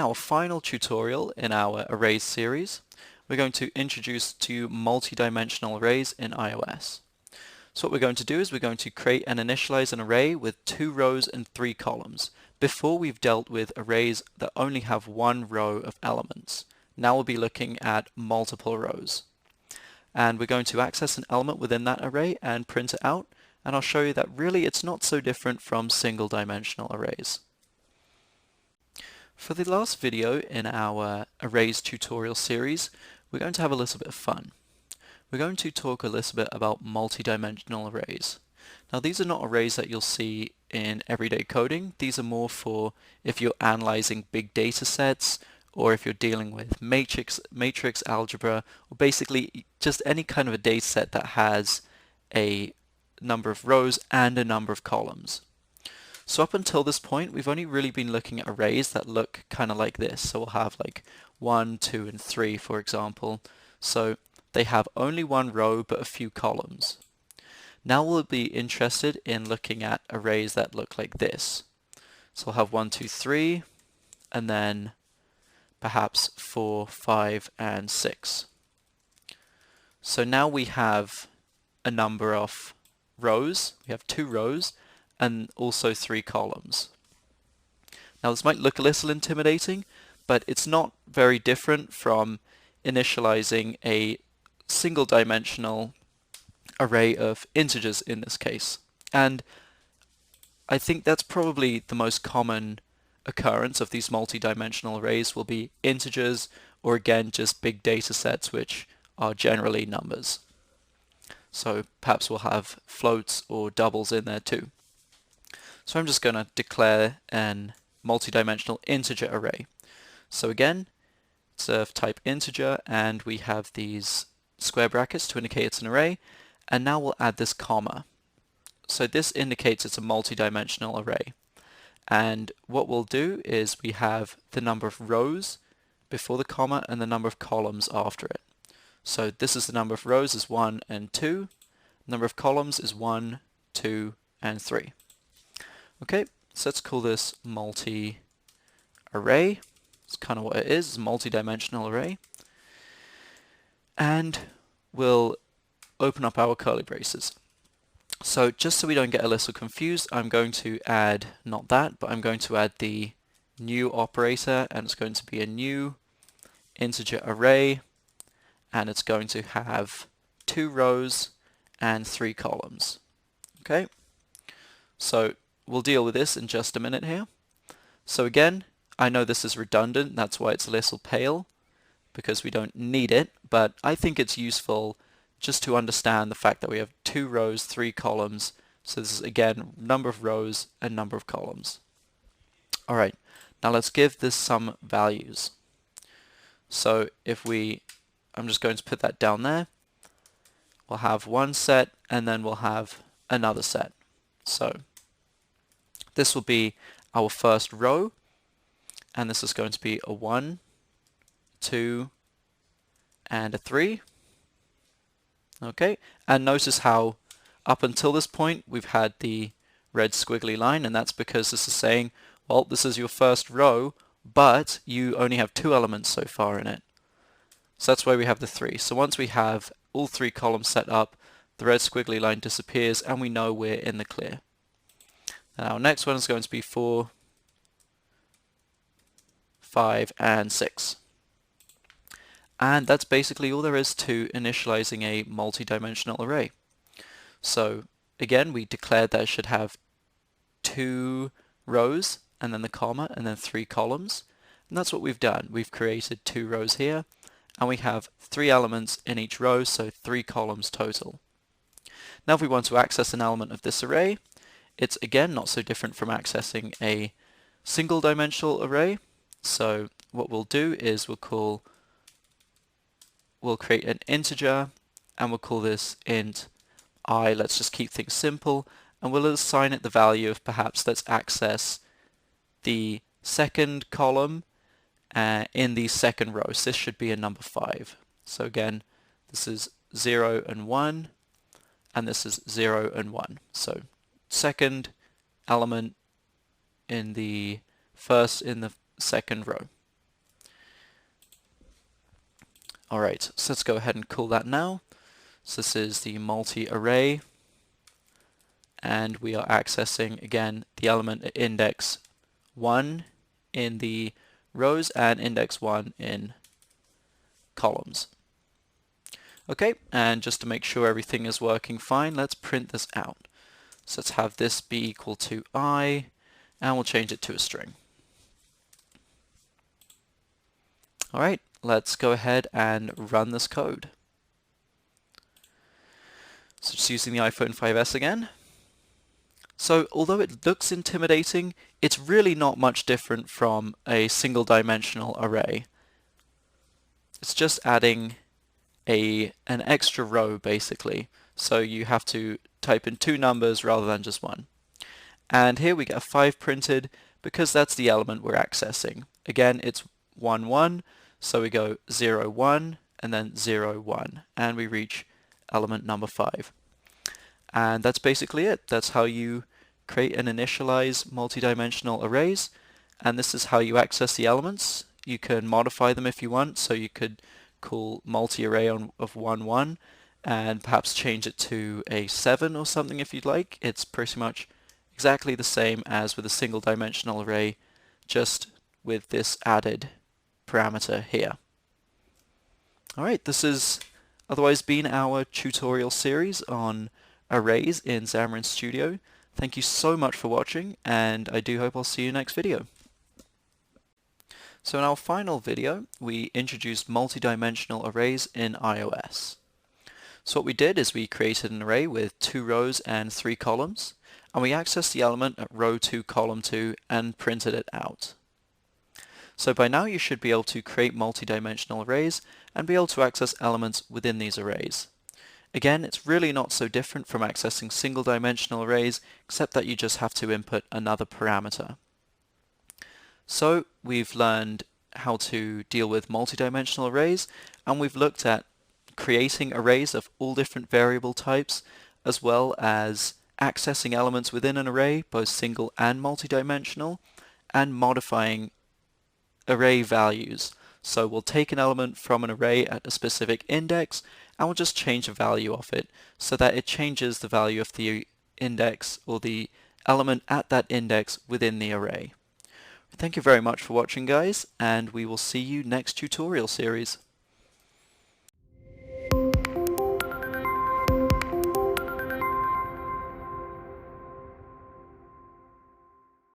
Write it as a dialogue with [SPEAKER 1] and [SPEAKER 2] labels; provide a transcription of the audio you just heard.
[SPEAKER 1] our final tutorial in our arrays series, we're going to introduce two multi-dimensional arrays in iOS. So what we're going to do is we're going to create and initialize an array with 2 rows and 3 columns. Before we've dealt with arrays that only have 1 row of elements. Now we'll be looking at multiple rows. And we're going to access an element within that array and print it out, and I'll show you that really it's not so different from single dimensional arrays. For the last video in our arrays tutorial series, we're going to have a little bit of fun. We're going to talk a little bit about multi-dimensional arrays. Now these are not arrays that you'll see in everyday coding. These are more for if you're analyzing big data sets, or if you're dealing with matrix algebra, or basically just any kind of a data set that has a number of rows and a number of columns. So up until this point, we've only really been looking at arrays that look kind of like this. So we'll have like 1, 2, and 3, for example. So they have only 1 row but a few columns. Now we'll be interested in looking at arrays that look like this. So we'll have 1, 2, 3, and then perhaps 4, 5, and 6. So now we have a number of rows. We have 2 rows and also 3 columns. Now this might look a little intimidating, but it's not very different from initializing a single dimensional array of integers in this case. And I think that's probably the most common occurrence of these multi-dimensional arrays will be integers, or again just big data sets which are generally numbers. So perhaps we'll have floats or doubles in there too. So I'm just going to declare an multi-dimensional integer array. So again, it's of type integer, and we have these square brackets to indicate it's an array, and now we'll add this comma. So this indicates it's a multi-dimensional array. And what we'll do is we have the number of rows before the comma and the number of columns after it. So this is the number of rows is 1 and 2. Number of columns is 1, 2, and 3. Okay, so let's call this multi-array. It's kind of what it is, it's a multi-dimensional array. And we'll open up our curly braces. So just so we don't get a little confused, I'm going to add, not that, but I'm going to add the new operator, and it's going to be a new integer array, and it's going to have 2 rows and 3 columns. Okay, so we'll deal with this in just a minute here. So again, I know this is redundant, that's why it's a little pale, because we don't need it, but I think it's useful just to understand the fact that we have 2 rows, 3 columns. So this is again number of rows and number of columns. Alright, now let's give this some values. So if I'm just going to put that down there. We'll have one set and then we'll have another set. So this will be our first row, and this is going to be a 1, 2, and a 3. Okay, and notice how up until this point we've had the red squiggly line, and that's because this is saying, well, this is your first row, but you only have 2 elements so far in it. So that's why we have the 3. So once we have all 3 columns set up, the red squiggly line disappears and we know we're in the clear. And our next one is going to be 4, 5, and 6. And that's basically all there is to initializing a multi-dimensional array. So again, we declared that it should have 2 rows and then the comma and then 3 columns. And that's what we've done. We've created 2 rows here, and we have 3 elements in each row, so 3 columns total. Now if we want to access an element of this array, it's again not so different from accessing a single dimensional array. So what we'll do is we'll create an integer, and we'll call this int I. Let's just keep things simple, and we'll assign it the value of, perhaps let's access the second column in the second row. So this should be a number 5. So again, this is 0 and 1, and this is 0 and 1. So second element in the second row. Alright, so let's go ahead and call that now. So this is the multi-array, and we are accessing again the element at index 1 in the rows and index 1 in columns. Okay, and just to make sure everything is working fine, let's print this out. So let's have this be equal to I, and we'll change it to a string. Alright, let's go ahead and run this code. So just using the iPhone 5S again. So although it looks intimidating, it's really not much different from a single dimensional array. It's just adding an extra row basically. So you have to type in 2 numbers rather than just 1. And here we get a 5 printed because that's the element we're accessing. Again, it's 1, 1, so we go 0, 1, and then 0, 1, and we reach element number 5. And that's basically it. That's how you create and initialize multidimensional arrays, and this is how you access the elements. You can modify them if you want, so you could call multi-array of 1, 1, and perhaps change it to a 7 or something if you'd like. It's pretty much exactly the same as with a single dimensional array, just with this added parameter here. Alright, this has otherwise been our tutorial series on arrays in Xamarin Studio. Thank you so much for watching, and I do hope I'll see you next video. So in our final video, we introduced multidimensional arrays in iOS. So what we did is we created an array with 2 rows and 3 columns, and we accessed the element at row 2, column 2, and printed it out. So by now you should be able to create multidimensional arrays and be able to access elements within these arrays. Again, it's really not so different from accessing single dimensional arrays, except that you just have to input another parameter. So we've learned how to deal with multidimensional arrays, and we've looked at creating arrays of all different variable types, as well as accessing elements within an array, both single and multidimensional, and modifying array values. So we'll take an element from an array at a specific index, and we'll just change the value of it so that it changes the value of the index or the element at that index within the array. Thank you very much for watching, guys, and we will see you next tutorial series.